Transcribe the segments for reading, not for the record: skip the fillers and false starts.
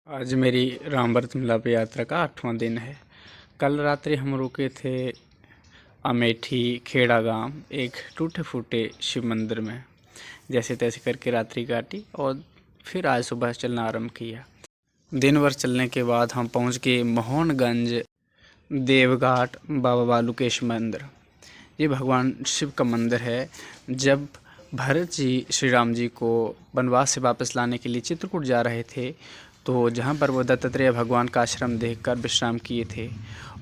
आज मेरी रामव्रत मिलाप यात्रा का 8वां दिन है। कल रात्रि हम रुके थे अमेठी खेड़ा गांव एक टूटे फूटे शिव मंदिर में। जैसे तैसे करके रात्रि काटी और फिर आज सुबह चलना आरंभ किया। दिन भर चलने के बाद हम पहुंच गए मोहनगंज देवघाट बाबा बालुकेश मंदिर। ये भगवान शिव का मंदिर है। जब भरत जी श्री राम जी को वनवास से वापस लाने के लिए चित्रकूट जा रहे थे तो जहाँ पर वो दत्तात्रेय भगवान का आश्रम देखकर विश्राम किए थे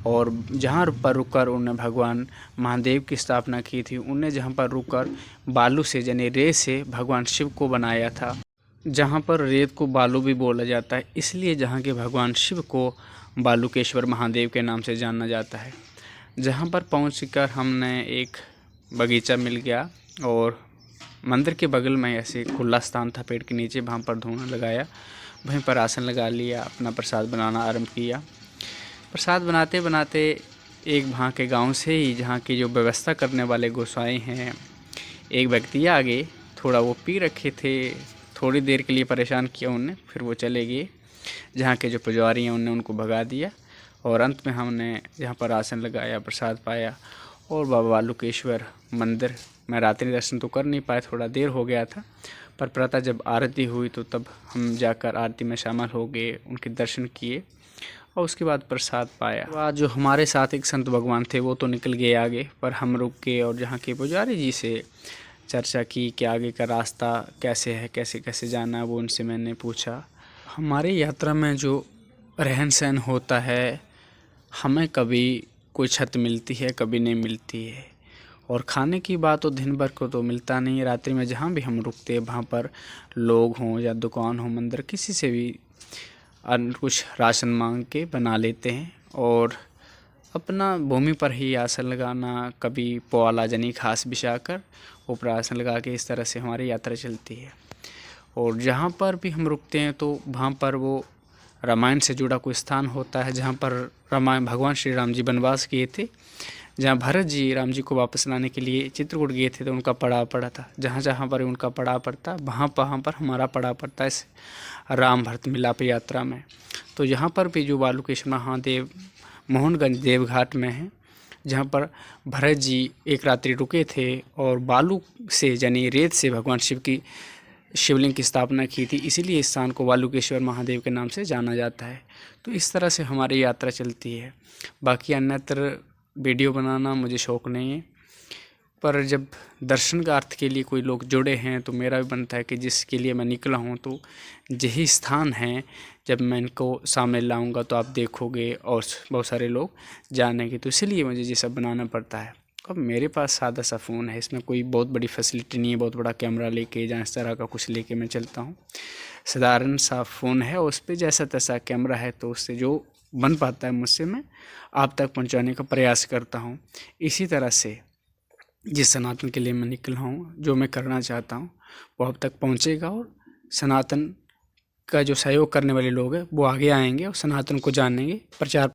और जहाँ पर रुककर उन्होंने भगवान महादेव की स्थापना की थी। उन्हें जहाँ पर रुककर बालू से यानी रेत से भगवान शिव को बनाया था। जहाँ पर रेत को बालू भी बोला जाता है, इसलिए जहाँ के भगवान शिव को बालुकेश्वर महादेव के नाम से जाना जाता है। जहाँ पर पहुँचकर हमने एक बगीचा मिल गया और मंदिर के बगल में ऐसे खुला स्थान था पेड़ के नीचे, वहाँ पर धुआं लगाया, वहीं पर आसन लगा लिया, अपना प्रसाद बनाना आरंभ किया। प्रसाद बनाते बनाते एक वहाँ के गांव से ही जहाँ की जो व्यवस्था करने वाले गोसाई हैं, एक व्यक्ति आ गए। थोड़ा वो पी रखे थे, थोड़ी देर के लिए परेशान किया उन्हें, फिर वो चले गए। जहाँ के जो पुजारी हैं उन्होंने उनको भगा दिया और अंत में हमने जहाँ पर आसन लगाया, प्रसाद पाया और बाबा बालुकेश्वर मंदिर में रात्रि दर्शन तो कर नहीं पाए, थोड़ा देर हो गया था, पर प्रातः जब आरती हुई तो तब हम जाकर आरती में शामिल हो गए, उनके दर्शन किए और उसके बाद प्रसाद पाया। आज जो हमारे साथ एक संत भगवान थे वो तो निकल गए आगे, पर हम रुक के और जहाँ के पुजारी जी से चर्चा की कि आगे का रास्ता कैसे है, कैसे कैसे जाना है, वो उनसे मैंने पूछा। हमारी यात्रा में जो रहन सहन होता है, हमें कभी कोई छत मिलती है, कभी नहीं मिलती है, और खाने की बात तो दिन भर को तो मिलता नहीं है। रात्रि में जहाँ भी हम रुकते हैं वहाँ पर लोग हों या दुकान हो, मंदिर, किसी से भी कुछ राशन मांग के बना लेते हैं और अपना भूमि पर ही आसन लगाना, कभी पुआला जनी घास बिछाकर ऊपर आसन लगा के, इस तरह से हमारी यात्रा चलती है। और जहाँ पर भी हम रुकते हैं तो वहाँ पर वो रामायण से जुड़ा कोई स्थान होता है, जहाँ पर रामायण भगवान श्री राम जी वनवास किए थे। जहाँ भरत जी राम जी को वापस लाने के लिए चित्रकूट गए थे तो उनका पड़ाव पड़ा था। जहाँ जहाँ पर उनका पड़ाव पड़ता, वहाँ पर हमारा पड़ाव पड़ता है इस राम भरत मिलाप यात्रा में। तो यहाँ पर भी जो बालुकेश्वर महादेव मोहनगंज देवघाट में है, जहाँ पर भरत जी एक रात्रि रुके थे और बालू से यानी रेत से भगवान शिव की शिवलिंग की स्थापना की थी, इसीलिए इस स्थान को बालुकेश्वर महादेव के नाम से जाना जाता है। तो इस तरह से हमारी यात्रा चलती है। बाकी अन्यत्र वीडियो बनाना मुझे शौक़ नहीं है, पर जब दर्शन का अर्थ के लिए कोई लोग जुड़े हैं तो मेरा भी बनता है कि जिसके लिए मैं निकला हूँ तो यही स्थान है, जब मैं इनको सामने लाऊंगा तो आप देखोगे और बहुत सारे लोग जानेंगे। तो इसलिए मुझे ये सब बनाना पड़ता है। अब मेरे पास सादा सा फ़ोन है, इसमें कोई बहुत बड़ी फैसिलिटी नहीं है, बहुत बड़ा कैमरा लेके या इस तरह का कुछ लेके मैं चलता हूँ। साधारण सा फ़ोन है, उस पर जैसा तैसा कैमरा है, तो उससे जो बन पाता है मुझसे मैं आप तक पहुंचाने का प्रयास करता हूं। इसी तरह से जिस सनातन के लिए मैं निकला हूं, जो मैं करना चाहता हूं वो आप तक पहुंचेगा और सनातन का जो सहयोग करने वाले लोग हैं वो आगे आएंगे और सनातन को जानेंगे, प्रचार